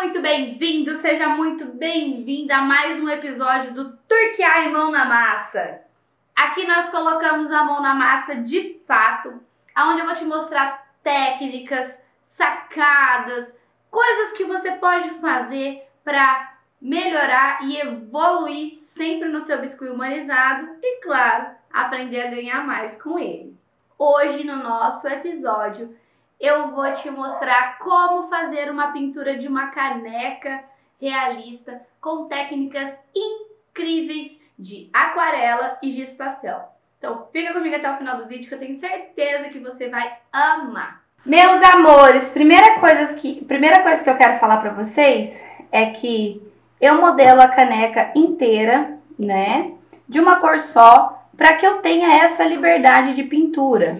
muito bem-vindo, seja muito bem-vinda a mais um episódio do Turquear em Mão na Massa. Aqui nós colocamos a mão na massa de fato, onde eu vou te mostrar técnicas, sacadas, coisas que você pode fazer para melhorar e evoluir sempre no seu biscuit humanizado e, claro, aprender a ganhar mais com ele. Hoje, no nosso episódio, eu vou te mostrar como fazer uma pintura de uma caneca realista com técnicas incríveis de aquarela e giz pastel. Então fica comigo até o final do vídeo que eu tenho certeza que você vai amar. Meus amores, primeira coisa que eu quero falar para vocês é que eu modelo a caneca inteira, né, de uma cor só, para que eu tenha essa liberdade de pintura.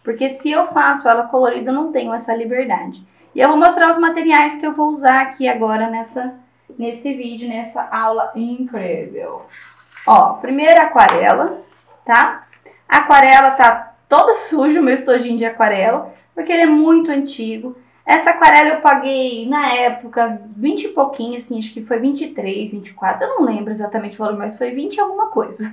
Porque se eu faço ela colorida, eu não tenho essa liberdade. E eu vou mostrar os materiais que eu vou usar aqui agora nesse vídeo, nessa aula incrível. Ó, primeiro aquarela, tá? A aquarela tá toda suja, o meu estojinho de aquarela, porque ele é muito antigo. Essa aquarela eu paguei, na época, 20 e pouquinho, assim, acho que foi 23, 24, eu não lembro exatamente o valor, mas foi 20 e alguma coisa.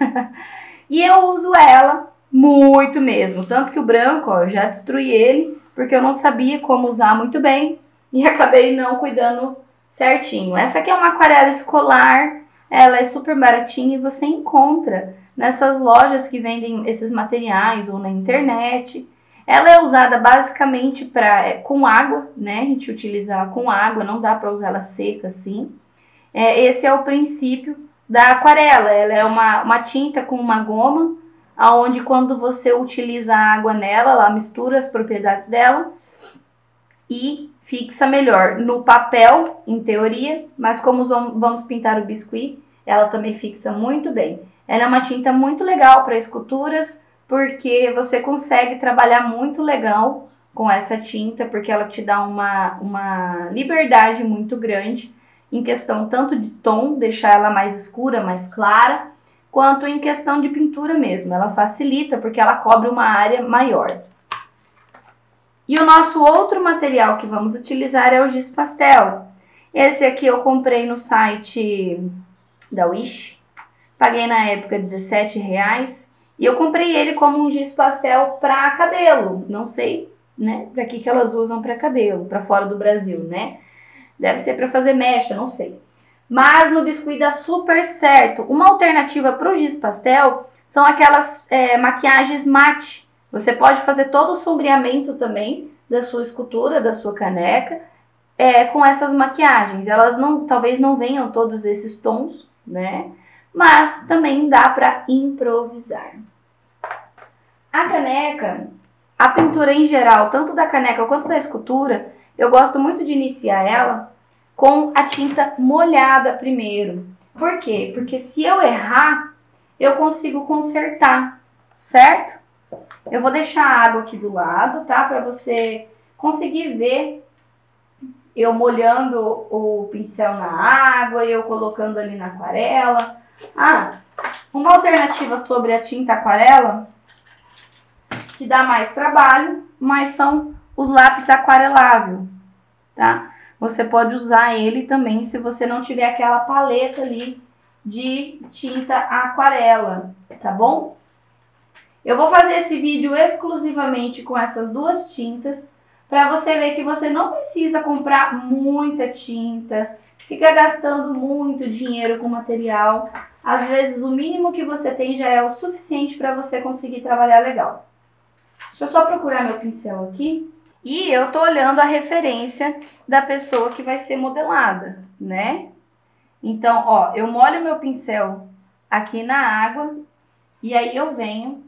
E eu uso ela muito mesmo, tanto que o branco, ó, eu já destruí ele, porque eu não sabia como usar muito bem e acabei não cuidando certinho. Essa aqui é uma aquarela escolar, ela é super baratinha e você encontra nessas lojas que vendem esses materiais ou na internet. Ela é usada basicamente com água, né? A gente utiliza ela com água, não dá para usar ela seca assim. Esse é o princípio da aquarela, ela é uma tinta com uma goma, aonde quando você utiliza a água nela, ela mistura as propriedades dela e fixa melhor no papel, em teoria, mas como vamos pintar o biscuit, ela também fixa muito bem. Ela é uma tinta muito legal para esculturas, porque você consegue trabalhar muito legal com essa tinta, porque ela te dá uma liberdade muito grande em questão tanto de tom, deixar ela mais escura, mais clara, quanto em questão de pintura mesmo. Ela facilita porque ela cobre uma área maior. E o nosso outro material que vamos utilizar é o giz pastel. Esse aqui eu comprei no site da Wish. Paguei na época R$17. E eu comprei ele como um giz pastel para cabelo. Não sei, né, para que elas usam para cabelo, para fora do Brasil, né? Deve ser para fazer mecha, não sei. Mas no biscuit dá super certo. Uma alternativa para o giz pastel são aquelas maquiagens mate. Você pode fazer todo o sombreamento também da sua escultura, da sua caneca, com essas maquiagens. Elas talvez não venham todos esses tons, né? Mas também dá para improvisar. A caneca, a pintura em geral, tanto da caneca quanto da escultura, eu gosto muito de iniciar ela com a tinta molhada primeiro. Por quê? Porque se eu errar, eu consigo consertar, certo? Eu vou deixar a água aqui do lado, tá? Para você conseguir ver eu molhando o pincel na água e eu colocando ali na aquarela. Uma alternativa sobre a tinta aquarela, que dá mais trabalho, mas são os lápis aquareláveis, tá? Você pode usar ele também se você não tiver aquela paleta ali de tinta aquarela, tá bom? Eu vou fazer esse vídeo exclusivamente com essas duas tintas, para você ver que você não precisa comprar muita tinta, fica gastando muito dinheiro com material. Às vezes o mínimo que você tem já é o suficiente para você conseguir trabalhar legal. Deixa eu só procurar meu pincel aqui. E eu tô olhando a referência da pessoa que vai ser modelada, né? Então, ó, eu molho meu pincel aqui na água e aí eu venho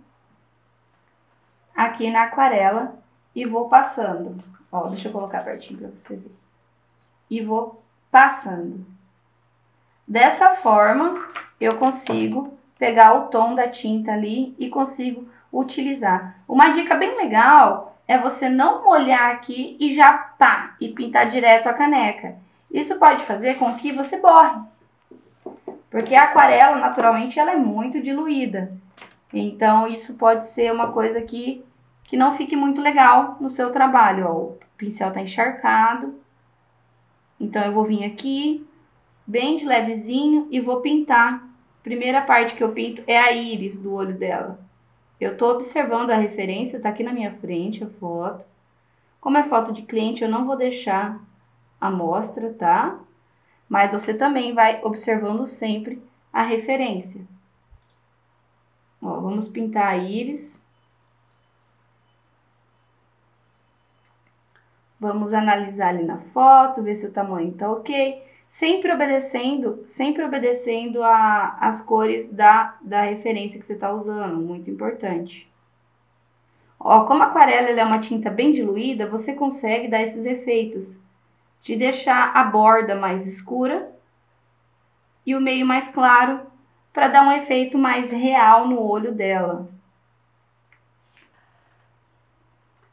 aqui na aquarela e vou passando. Ó, deixa eu colocar pertinho pra você ver. E vou passando. Dessa forma, eu consigo pegar o tom da tinta ali e consigo utilizar. Uma dica bem legal é você não molhar aqui e já e pintar direto a caneca. Isso pode fazer com que você borre. Porque a aquarela, naturalmente, ela é muito diluída. Então, isso pode ser uma coisa que não fique muito legal no seu trabalho. Ó, o pincel tá encharcado. Então, eu vou vir aqui, bem de levezinho, e vou pintar. Primeira parte que eu pinto é a íris do olho dela. Eu tô observando a referência, tá aqui na minha frente a foto. Como é foto de cliente, eu não vou deixar a mostra, tá? Mas você também vai observando sempre a referência. Ó, vamos pintar a íris. Vamos analisar ali na foto, ver se o tamanho tá ok. Sempre obedecendo as cores da referência que você tá usando, muito importante. Ó, como a aquarela ela é uma tinta bem diluída, você consegue dar esses efeitos de deixar a borda mais escura e o meio mais claro, para dar um efeito mais real no olho dela.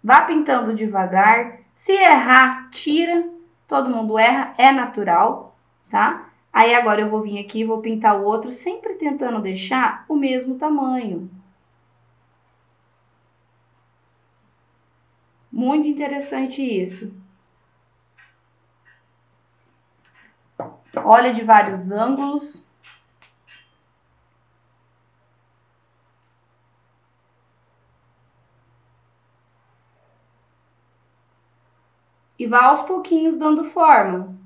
Vá pintando devagar. Se errar, tira. Todo mundo erra, é natural, tá? Aí agora eu vou vir aqui e vou pintar o outro, sempre tentando deixar o mesmo tamanho. Muito interessante isso. Olha de vários ângulos. E vá aos pouquinhos dando forma.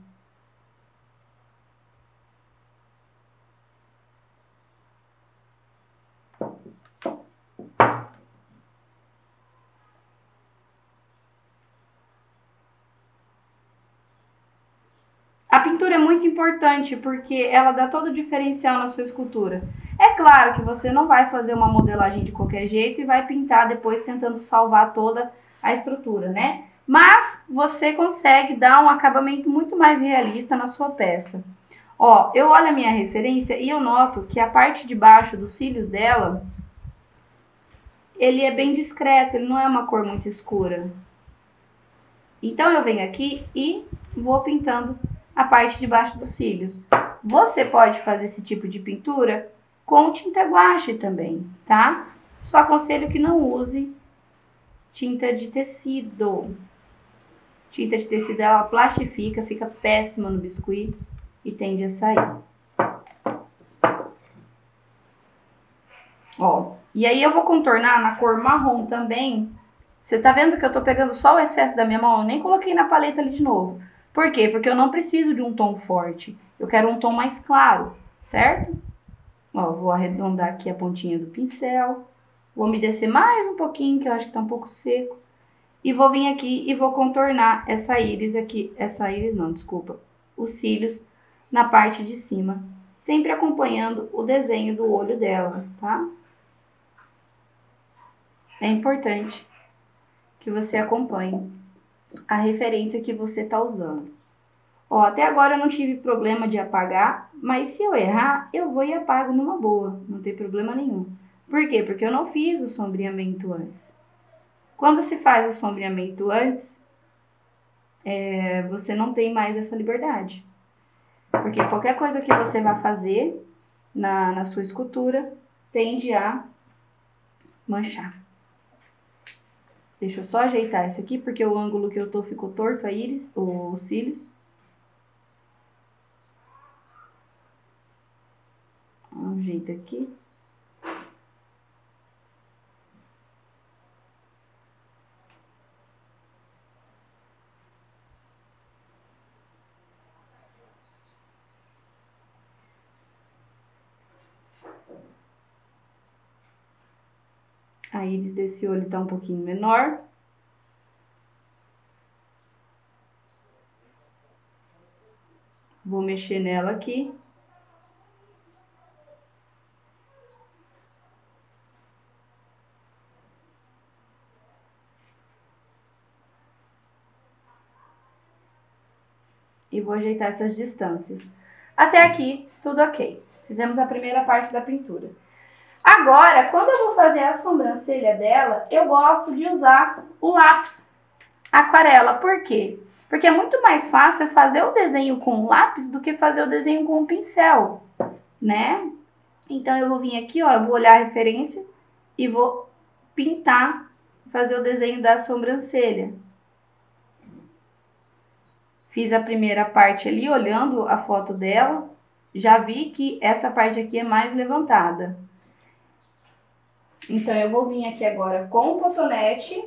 A pintura é muito importante porque ela dá todo o diferencial na sua escultura. É claro que você não vai fazer uma modelagem de qualquer jeito e vai pintar depois tentando salvar toda a estrutura, né? Mas você consegue dar um acabamento muito mais realista na sua peça. Ó, eu olho a minha referência e eu noto que a parte de baixo dos cílios dela, ele é bem discreto, ele não é uma cor muito escura. Então eu venho aqui e vou pintando a parte de baixo dos cílios. Você pode fazer esse tipo de pintura com tinta guache também, tá? Só aconselho que não use tinta de tecido. Tinta de tecido, ela plastifica, fica péssima no biscuit e tende a sair. Ó, e aí eu vou contornar na cor marrom também. Você tá vendo que eu tô pegando só o excesso da minha mão? Eu nem coloquei na paleta ali de novo. Por quê? Porque eu não preciso de um tom forte. Eu quero um tom mais claro, certo? Ó, vou arredondar aqui a pontinha do pincel. Vou umedecer mais um pouquinho, que eu acho que tá um pouco seco. E vou vir aqui e vou contornar essa íris aqui. Essa íris não, desculpa. Os cílios na parte de cima. Sempre acompanhando o desenho do olho dela, tá? É importante que você acompanhe a referência que você tá usando. Ó, até agora eu não tive problema de apagar, mas se eu errar, eu vou e apago numa boa, não tem problema nenhum. Por quê? Porque eu não fiz o sombreamento antes. Quando se faz o sombreamento antes, você não tem mais essa liberdade. Porque qualquer coisa que você vai fazer na sua escultura, tende a manchar. Deixa eu só ajeitar essa aqui, porque o ângulo que eu tô ficou torto a íris, os cílios. Ajeita aqui. A íris desse olho tá um pouquinho menor. Vou mexer nela aqui. E vou ajeitar essas distâncias. Até aqui, tudo ok. Fizemos a primeira parte da pintura. Agora, quando eu vou fazer a sobrancelha dela, eu gosto de usar o lápis aquarela. Por quê? Porque é muito mais fácil fazer o desenho com o lápis do que fazer o desenho com o pincel, né? Então, eu vou vir aqui, ó, eu vou olhar a referência e vou pintar, fazer o desenho da sobrancelha. Fiz a primeira parte ali, olhando a foto dela, já vi que essa parte aqui é mais levantada. Então, eu vou vir aqui agora com o cotonete.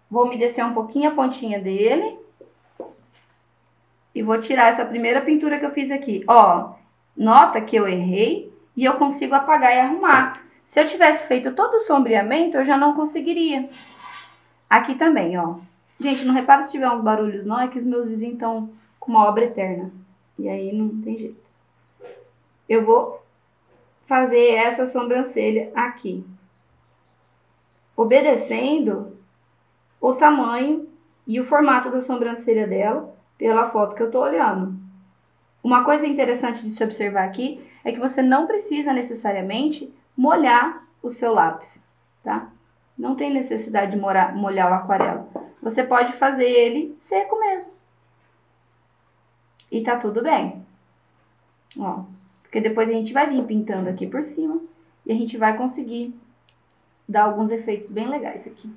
Vou umedecer um pouquinho a pontinha dele. E vou tirar essa primeira pintura que eu fiz aqui. Ó, nota que eu errei e eu consigo apagar e arrumar. Se eu tivesse feito todo o sombreamento, eu já não conseguiria. Aqui também, ó. Gente, não repara se tiver uns barulhos não, é que os meus vizinhos estão com uma obra eterna. E aí não tem jeito. Eu vou fazer essa sobrancelha aqui, obedecendo o tamanho e o formato da sobrancelha dela pela foto que eu tô olhando. Uma coisa interessante de se observar aqui é que você não precisa necessariamente molhar o seu lápis, tá? Não tem necessidade de molhar o aquarela. Você pode fazer ele seco mesmo. E tá tudo bem. Ó, porque depois a gente vai vir pintando aqui por cima e a gente vai conseguir dar alguns efeitos bem legais aqui.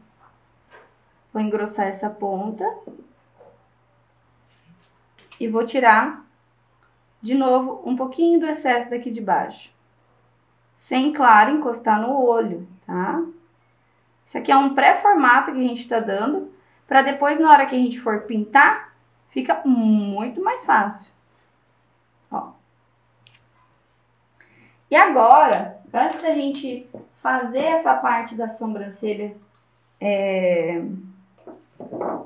Vou engrossar essa ponta. E vou tirar, de novo, um pouquinho do excesso daqui de baixo. Sem, claro, encostar no olho, tá? Isso aqui é um pré-formato que a gente tá dando, para depois, na hora que a gente for pintar, fica muito mais fácil. Ó. E agora, antes da gente fazer essa parte da sobrancelha,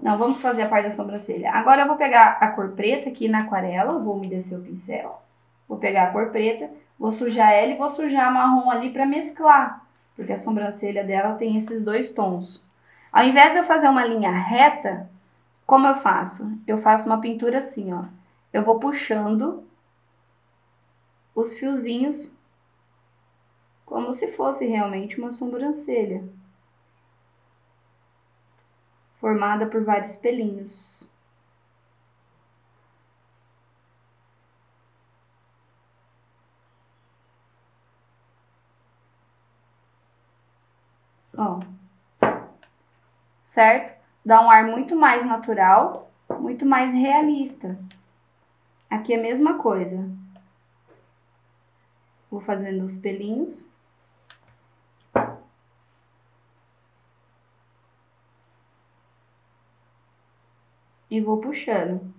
não, vamos fazer a parte da sobrancelha. Agora eu vou pegar a cor preta aqui na aquarela, vou umedecer o pincel. Vou pegar a cor preta, vou sujar ela e vou sujar a marrom ali para mesclar, porque a sobrancelha dela tem esses dois tons. Ao invés de eu fazer uma linha reta, como eu faço? Eu faço uma pintura assim, ó. Eu vou puxando os fiozinhos como se fosse realmente uma sobrancelha, formada por vários pelinhos. Ó, certo? Dá um ar muito mais natural, muito mais realista. Aqui é a mesma coisa. Vou fazendo os pelinhos. E vou puxando.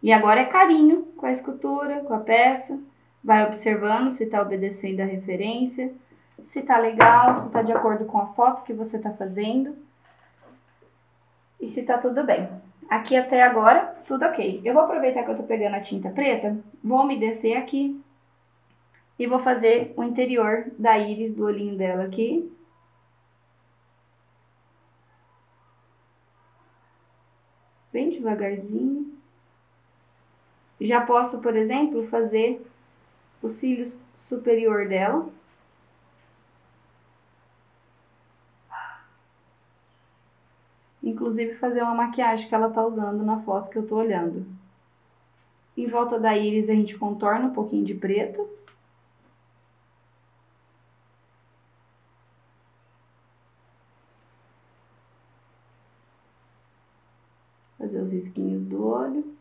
E agora é carinho com a escultura, com a peça. Vai observando se está obedecendo a referência, se está legal, se está de acordo com a foto que você está fazendo. E se está tudo bem. Aqui até agora, tudo ok. Eu vou aproveitar que eu tô pegando a tinta preta, vou umedecer aqui. E vou fazer o interior da íris do olhinho dela aqui. Bem devagarzinho. Já posso, por exemplo, fazer os cílios superior dela. Inclusive fazer uma maquiagem que ela tá usando na foto que eu tô olhando. Em volta da íris a gente contorna um pouquinho de preto. Fazer os risquinhos do olho.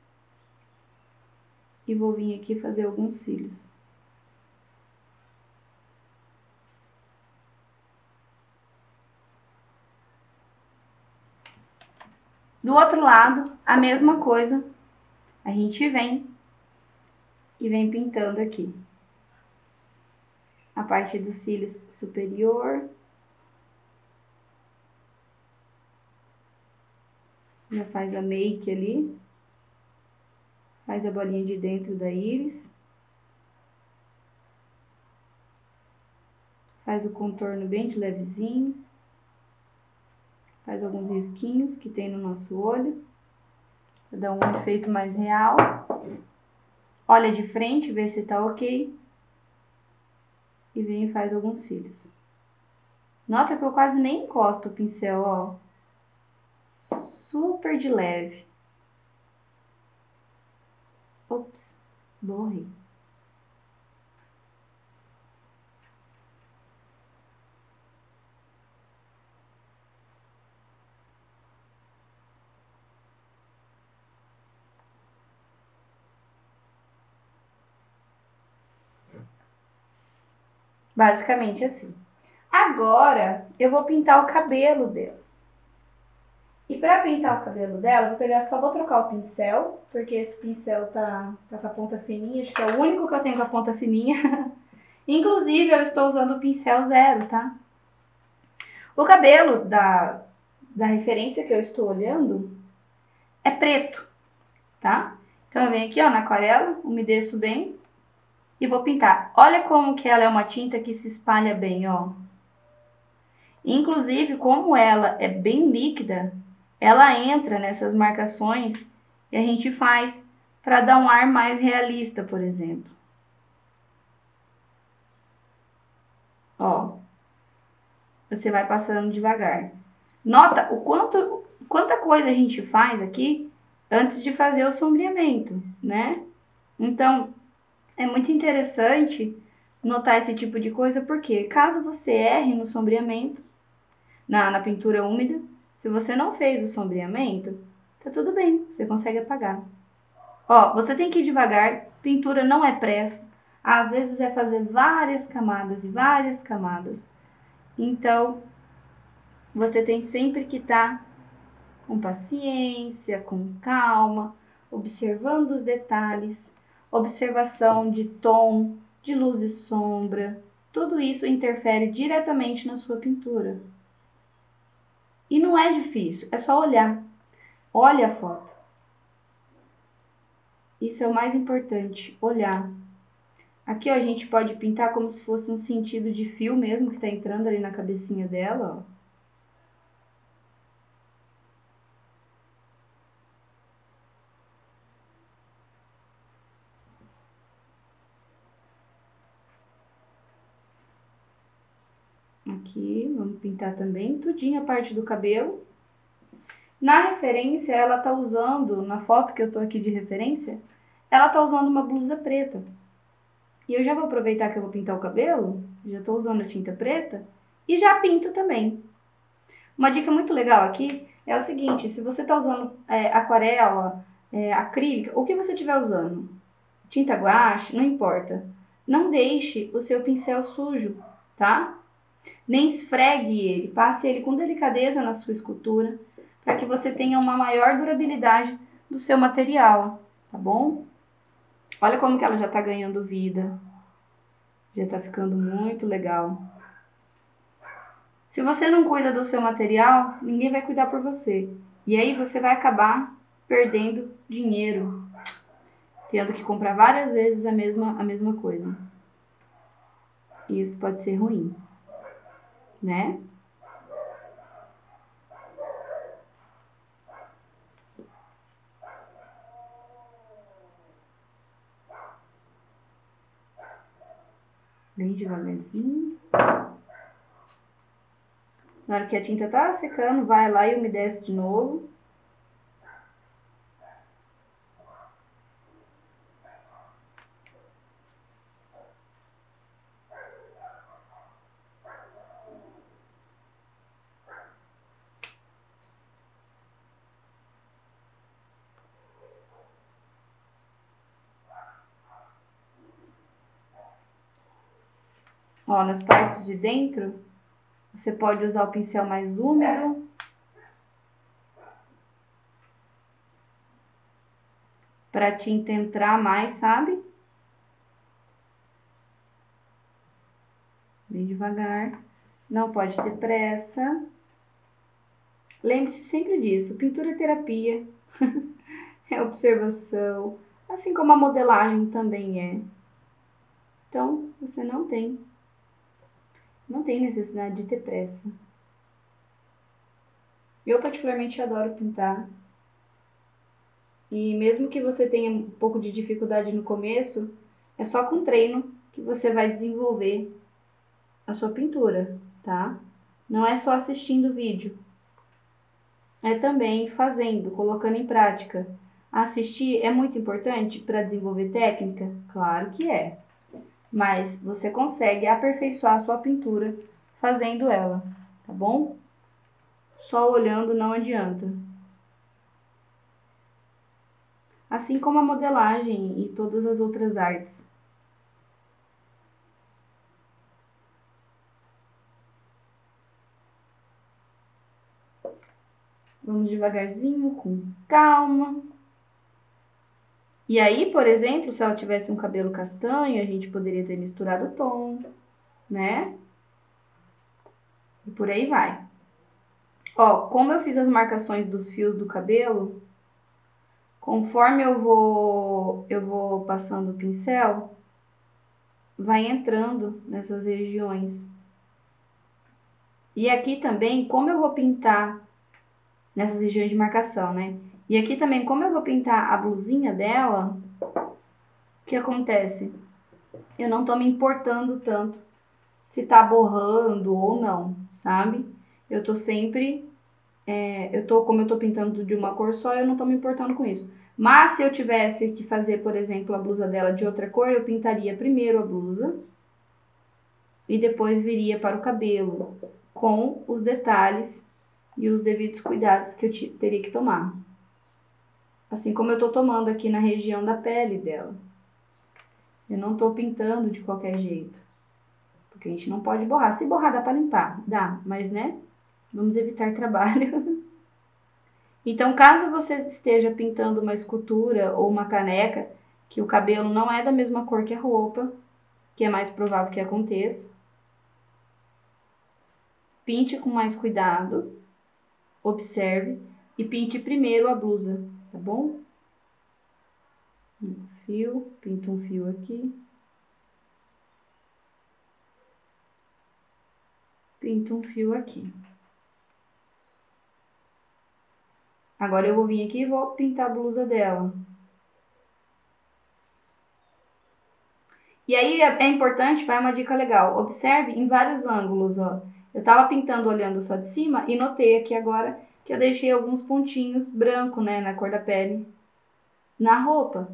E vou vir aqui fazer alguns cílios. Do outro lado, a mesma coisa. A gente vem e vem pintando aqui. A parte dos cílios superior. Já faz a make ali. Faz a bolinha de dentro da íris. Faz o contorno bem de levezinho. Faz alguns risquinhos que tem no nosso olho. Pra dar um efeito mais real. Olha de frente, vê se tá ok. E vem e faz alguns cílios. Nota que eu quase nem encosto o pincel, ó. Super de leve. Ops, borrei. Basicamente assim. Agora, eu vou pintar o cabelo dela. E pra pintar o cabelo dela, vou trocar o pincel, porque esse pincel tá com a ponta fininha, acho que é o único que eu tenho com a ponta fininha. Inclusive, eu estou usando o pincel 0, tá? O cabelo da referência que eu estou olhando é preto, tá? Então eu venho aqui, ó, na aquarela, umedeço bem e vou pintar. Olha como que ela é uma tinta que se espalha bem, ó. Inclusive, como ela é bem líquida, ela entra nessas marcações e a gente faz para dar um ar mais realista, por exemplo. Ó, você vai passando devagar. Nota o quanta coisa a gente faz aqui antes de fazer o sombreamento, né? Então, é muito interessante notar esse tipo de coisa, porque caso você erre no sombreamento, na pintura úmida, se você não fez o sombreamento, tá tudo bem, você consegue apagar. Ó, você tem que ir devagar, pintura não é pressa, às vezes é fazer várias camadas e várias camadas. Então, você tem sempre que estar com paciência, com calma, observando os detalhes, observação de tom, de luz e sombra. Tudo isso interfere diretamente na sua pintura. E não é difícil, é só olhar. Olha a foto. Isso é o mais importante, olhar. Aqui, ó, a gente pode pintar como se fosse um sentido de fio mesmo, que tá entrando ali na cabecinha dela, ó. Aqui, vamos pintar também tudinho a parte do cabelo. Na referência, ela tá usando, na foto que eu tô aqui de referência, ela tá usando uma blusa preta. E eu já vou aproveitar que eu vou pintar o cabelo, já tô usando a tinta preta, e já pinto também. Uma dica muito legal aqui é o seguinte, se você tá usando aquarela, acrílica, o que você estiver usando, tinta guache, não importa. Não deixe o seu pincel sujo, tá? Nem esfregue ele, passe ele com delicadeza na sua escultura, para que você tenha uma maior durabilidade do seu material, tá bom? Olha como que ela já tá ganhando vida, já tá ficando muito legal. Se você não cuida do seu material, ninguém vai cuidar por você. E aí você vai acabar perdendo dinheiro, tendo que comprar várias vezes a mesma coisa. E isso pode ser ruim, né? Bem devagarzinho. Na hora que a tinta tá secando, vai lá e umedece de novo. Ó, nas partes de dentro, você pode usar o pincel mais úmido. Pra tinta entrar mais, sabe? Bem devagar. Não pode ter pressa. Lembre-se sempre disso, pintura é terapia, é observação, assim como a modelagem também é. Então, você não tem necessidade de ter pressa. Eu particularmente adoro pintar. E mesmo que você tenha um pouco de dificuldade no começo, é só com treino que você vai desenvolver a sua pintura, tá? Não é só assistindo o vídeo. É também fazendo, colocando em prática. Assistir é muito importante para desenvolver técnica? Claro que é. Mas você consegue aperfeiçoar a sua pintura fazendo ela, tá bom? Só olhando não adianta. Assim como a modelagem e todas as outras artes. Vamos devagarzinho, com calma. E aí, por exemplo, se ela tivesse um cabelo castanho, a gente poderia ter misturado o tom, né? E por aí vai. Ó, como eu fiz as marcações dos fios do cabelo, conforme eu vou passando o pincel, vai entrando nessas regiões. E aqui também, como eu vou pintar nessas regiões de marcação, né? E aqui também, como eu vou pintar a blusinha dela, o que acontece? Eu não tô me importando tanto se tá borrando ou não, sabe? Eu tô sempre, como eu tô pintando de uma cor só, eu não tô me importando com isso. Mas se eu tivesse que fazer, por exemplo, a blusa dela de outra cor, eu pintaria primeiro a blusa e depois viria para o cabelo, com os detalhes e os devidos cuidados que eu teria que tomar. Assim como eu tô tomando aqui na região da pele dela. Eu não tô pintando de qualquer jeito. Porque a gente não pode borrar. Se borrar dá pra limpar, dá, mas né? Vamos evitar trabalho. Então, caso você esteja pintando uma escultura ou uma caneca, que o cabelo não é da mesma cor que a roupa, que é mais provável que aconteça, pinte com mais cuidado, observe e pinte primeiro a blusa, tá bom? Um fio, pinta um fio aqui. Pinta um fio aqui. Agora eu vou vir aqui e vou pintar a blusa dela. E aí é importante, vai uma dica legal. Observe em vários ângulos, ó. Eu tava pintando olhando só de cima e notei aqui agora que eu deixei alguns pontinhos branco, né, na cor da pele, na roupa.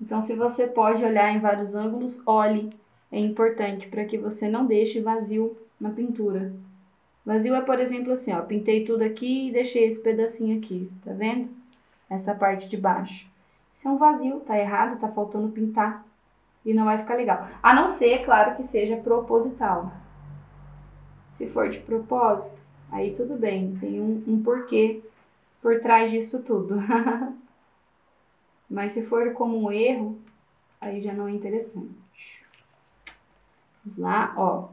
Então, se você pode olhar em vários ângulos, olhe. É importante para que você não deixe vazio na pintura. Vazio é, por exemplo, assim, ó, pintei tudo aqui e deixei esse pedacinho aqui, tá vendo? Essa parte de baixo. Isso é um vazio, tá errado, tá faltando pintar. E não vai ficar legal. A não ser, claro, que seja proposital. Se for de propósito, aí tudo bem. Tem um porquê por trás disso tudo. Mas se for como um erro, aí já não é interessante. Vamos lá, ó.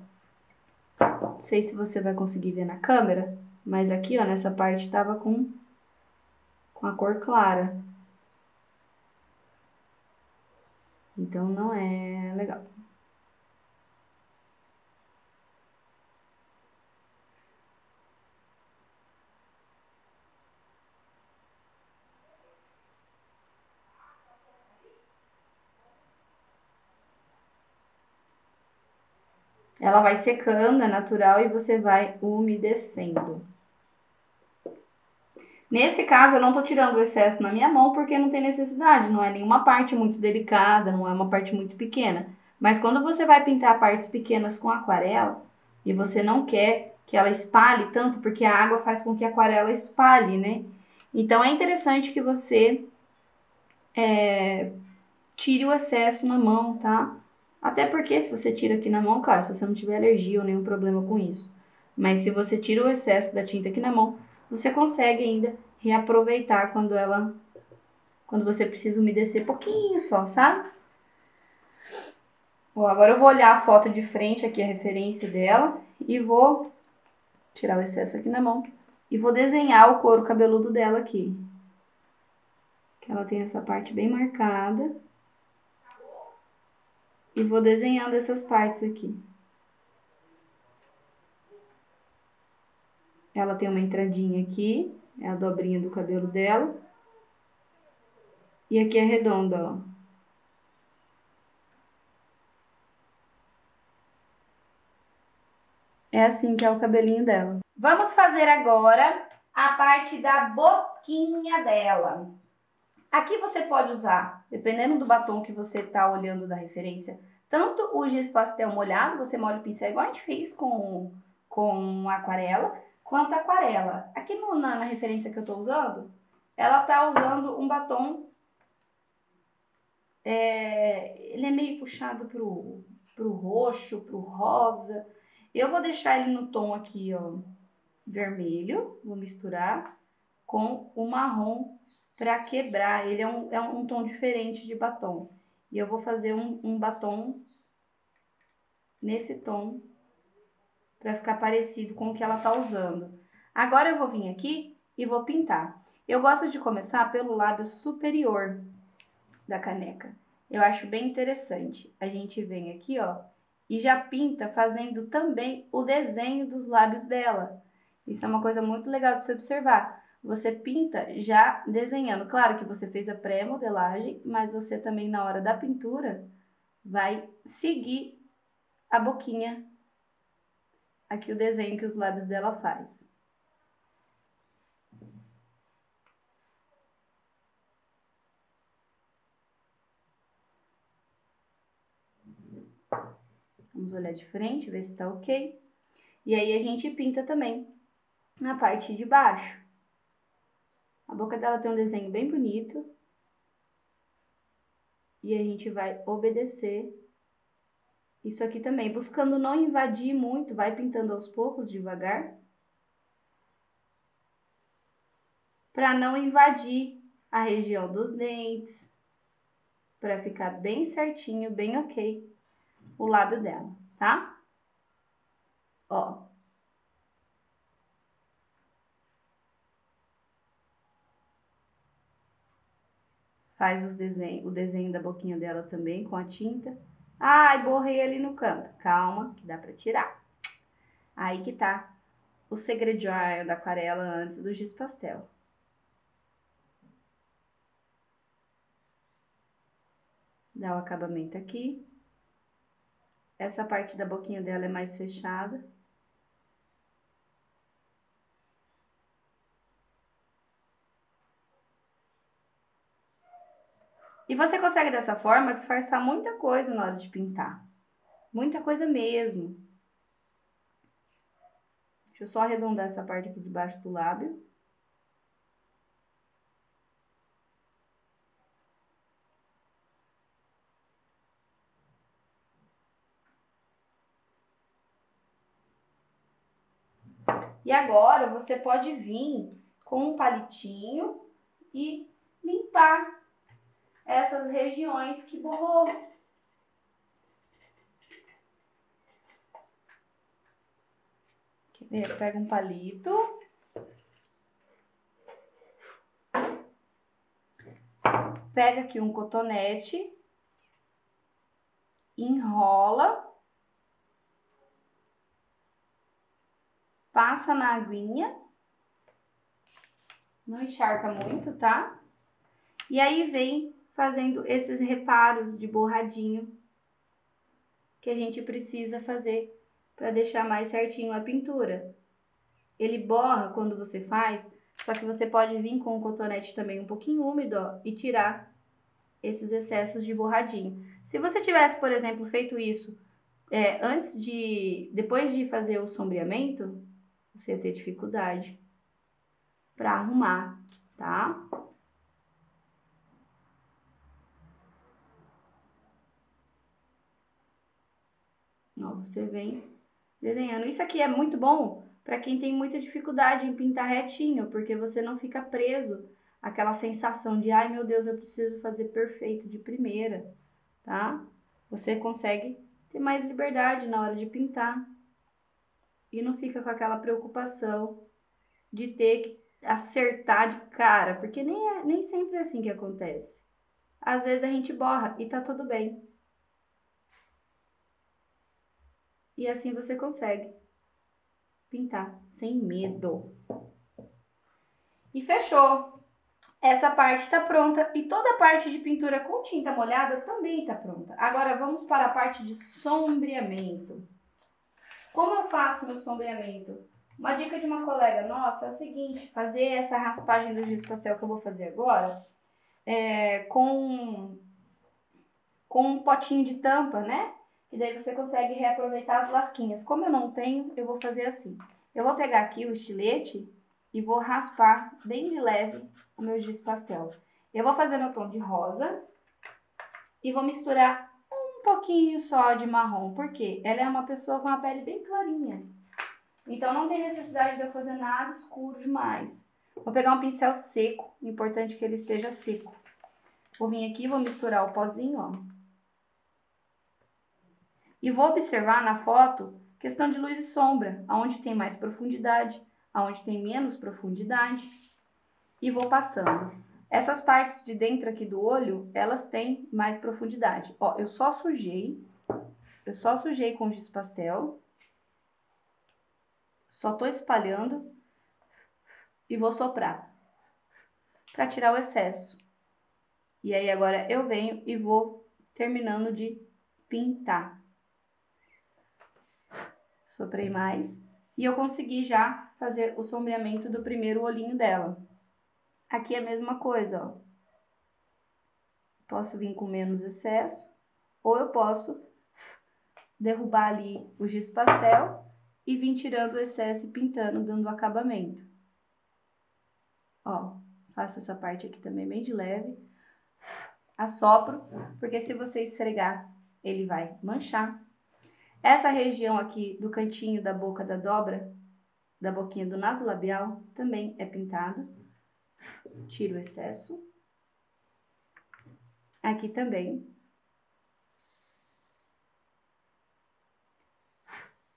Não sei se você vai conseguir ver na câmera, mas aqui, ó, nessa parte tava com a cor clara. Então não é legal. Ela vai secando, é natural, e você vai umedecendo. Nesse caso, eu não tô tirando o excesso na minha mão porque não tem necessidade, não é nenhuma parte muito delicada, não é uma parte muito pequena. Mas quando você vai pintar partes pequenas com aquarela e você não quer que ela espalhe tanto, porque a água faz com que a aquarela espalhe, né? Então é interessante que você tire o excesso na mão, tá? Até porque se você tira aqui na mão, claro, se você não tiver alergia ou nenhum problema com isso. Mas se você tira o excesso da tinta aqui na mão, você consegue ainda reaproveitar quando você precisa umedecer pouquinho só, sabe? Bom, agora eu vou olhar a foto de frente aqui, a referência dela, e vou tirar o excesso aqui na mão e vou desenhar o couro cabeludo dela aqui. Que ela tem essa parte bem marcada. E vou desenhando essas partes aqui. Ela tem uma entradinha aqui, é a dobrinha do cabelo dela. E aqui é redonda, ó. É assim que é o cabelinho dela. Vamos fazer agora a parte da boquinha dela. Aqui você pode usar, dependendo do batom que você tá olhando da referência, tanto o giz pastel molhado, você molha o pincel igual a gente fez com aquarela, quanto a aquarela. Aqui na referência que eu tô usando, ela tá usando um batom, ele é meio puxado pro roxo, pro rosa. Eu vou deixar ele no tom aqui, ó, vermelho, vou misturar com o marrom para quebrar. Ele é um tom diferente de batom. E eu vou fazer um batom nesse tom para ficar parecido com o que ela tá usando. Agora eu vou vir aqui e vou pintar. Eu gosto de começar pelo lábio superior da caneca. Eu acho bem interessante. A gente vem aqui, ó, e já pinta fazendo também o desenho dos lábios dela. Isso é uma coisa muito legal de se observar. Você pinta já desenhando. Claro que você fez a pré-modelagem, mas você também na hora da pintura vai seguir a boquinha, aqui o desenho que os lábios dela faz. Vamos olhar de frente, ver se tá ok. E aí a gente pinta também na parte de baixo. A boca dela tem um desenho bem bonito. E a gente vai obedecer isso aqui também, buscando não invadir muito, vai pintando aos poucos, devagar. Para não invadir a região dos dentes, para ficar bem certinho, bem ok, o lábio dela, tá? Ó. Faz o desenho da boquinha dela também com a tinta. Ai, borrei ali no canto. Calma, que dá pra tirar. Aí que tá o segredinho da aquarela antes do giz pastel. Dá o acabamento aqui. Essa parte da boquinha dela é mais fechada. E você consegue, dessa forma, disfarçar muita coisa na hora de pintar. Muita coisa mesmo. Deixa eu só arredondar essa parte aqui de baixo do lábio. E agora você pode vir com um palitinho e limpar essas regiões que borrou. Quer ver? Pega um palito. Pega aqui um cotonete. Enrola. Passa na aguinha. Não encharca muito, tá? E aí vem fazendo esses reparos de borradinho que a gente precisa fazer para deixar mais certinho a pintura. Ele borra quando você faz, só que você pode vir com o cotonete também um pouquinho úmido, ó, e tirar esses excessos de borradinho. Se você tivesse, por exemplo, feito isso depois de fazer o sombreamento, você ia ter dificuldade para arrumar, tá? Ó, você vem desenhando. Isso aqui é muito bom para quem tem muita dificuldade em pintar retinho, porque você não fica preso àquela sensação de, ai meu Deus, eu preciso fazer perfeito de primeira, tá? Você consegue ter mais liberdade na hora de pintar e não fica com aquela preocupação de ter que acertar de cara, porque nem sempre é assim que acontece. Às vezes a gente borra e tá tudo bem. E assim você consegue pintar sem medo. E fechou. Essa parte tá pronta e toda a parte de pintura com tinta molhada também tá pronta. Agora vamos para a parte de sombreamento. Como eu faço meu sombreamento? Uma dica de uma colega nossa é o seguinte: fazer essa raspagem do giz pastel que eu vou fazer agora com um potinho de tampa, né? E daí você consegue reaproveitar as lasquinhas. Como eu não tenho, eu vou fazer assim. Eu vou pegar aqui o estilete e vou raspar bem de leve o meu giz pastel. Eu vou fazer no tom de rosa e vou misturar um pouquinho só de marrom, porque ela é uma pessoa com a pele bem clarinha. Então não tem necessidade de eu fazer nada escuro demais. Vou pegar um pincel seco, importante que ele esteja seco. Vou vir aqui, vou misturar o pozinho, ó. E vou observar na foto questão de luz e sombra, aonde tem mais profundidade, aonde tem menos profundidade. E vou passando. Essas partes de dentro aqui do olho, elas têm mais profundidade. Ó, eu só sujei com giz pastel. Só tô espalhando e vou soprar para tirar o excesso. E aí agora eu venho e vou terminando de pintar. Soprei mais e eu consegui já fazer o sombreamento do primeiro olhinho dela. Aqui é a mesma coisa, ó. Posso vir com menos excesso ou eu posso derrubar ali o giz pastel e vir tirando o excesso e pintando, dando acabamento. Ó, faço essa parte aqui também bem de leve. Assopro, porque se você esfregar, ele vai manchar. Essa região aqui do cantinho da boca da dobra, da boquinha do nasolabial, também é pintado. Tiro o excesso. Aqui também.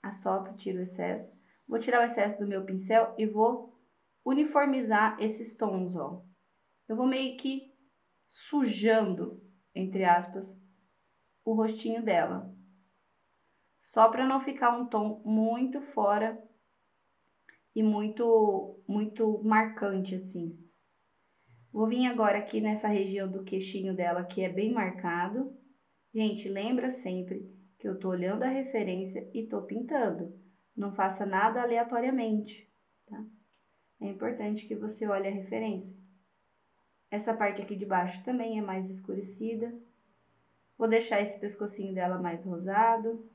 Assopro, tiro o excesso. Vou tirar o excesso do meu pincel e vou uniformizar esses tons, ó. Eu vou meio que sujando, entre aspas, o rostinho dela. Só para não ficar um tom muito fora e muito marcante, assim. Vou vir agora aqui nessa região do queixinho dela, que é bem marcado. Gente, lembra sempre que eu tô olhando a referência e tô pintando. Não faça nada aleatoriamente, tá? É importante que você olhe a referência. Essa parte aqui de baixo também é mais escurecida. Vou deixar esse pescocinho dela mais rosado.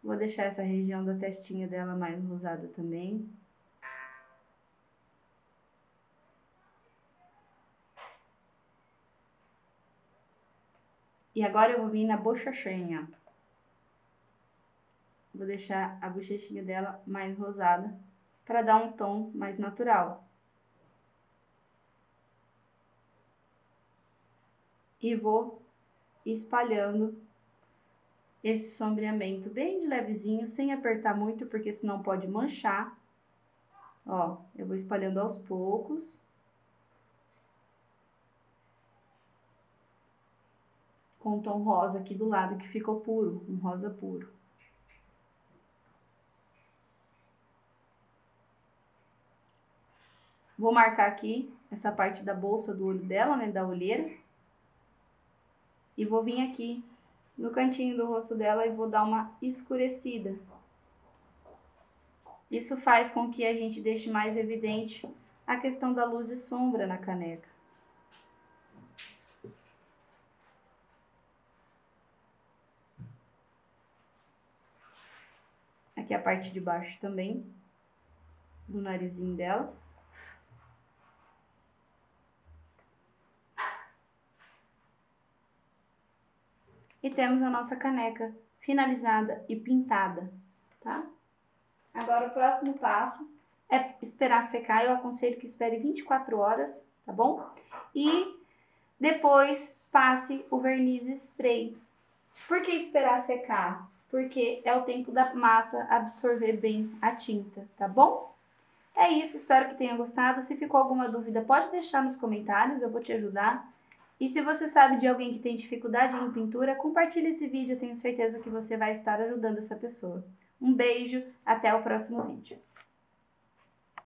Vou deixar essa região da testinha dela mais rosada também. E agora eu vou vir na bochechinha. Vou deixar a bochechinha dela mais rosada, para dar um tom mais natural. E vou espalhando esse sombreamento bem de levezinho, sem apertar muito, porque senão pode manchar. Ó, eu vou espalhando aos poucos. Com um tom rosa aqui do lado, que ficou puro, um rosa puro. Vou marcar aqui essa parte da bolsa do olho dela, né, da olheira. E vou vir aqui no cantinho do rosto dela e vou dar uma escurecida. Isso faz com que a gente deixe mais evidente a questão da luz e sombra na caneca. Aqui a parte de baixo também, do narizinho dela. E temos a nossa caneca finalizada e pintada, tá? Agora o próximo passo é esperar secar. Eu aconselho que espere 24 horas, tá bom? E depois passe o verniz spray. Por que esperar secar? Porque é o tempo da massa absorver bem a tinta, tá bom? É isso, espero que tenha gostado. Se ficou alguma dúvida, pode deixar nos comentários, eu vou te ajudar. E se você sabe de alguém que tem dificuldade em pintura, compartilhe esse vídeo, eu tenho certeza que você vai estar ajudando essa pessoa. Um beijo, até o próximo vídeo.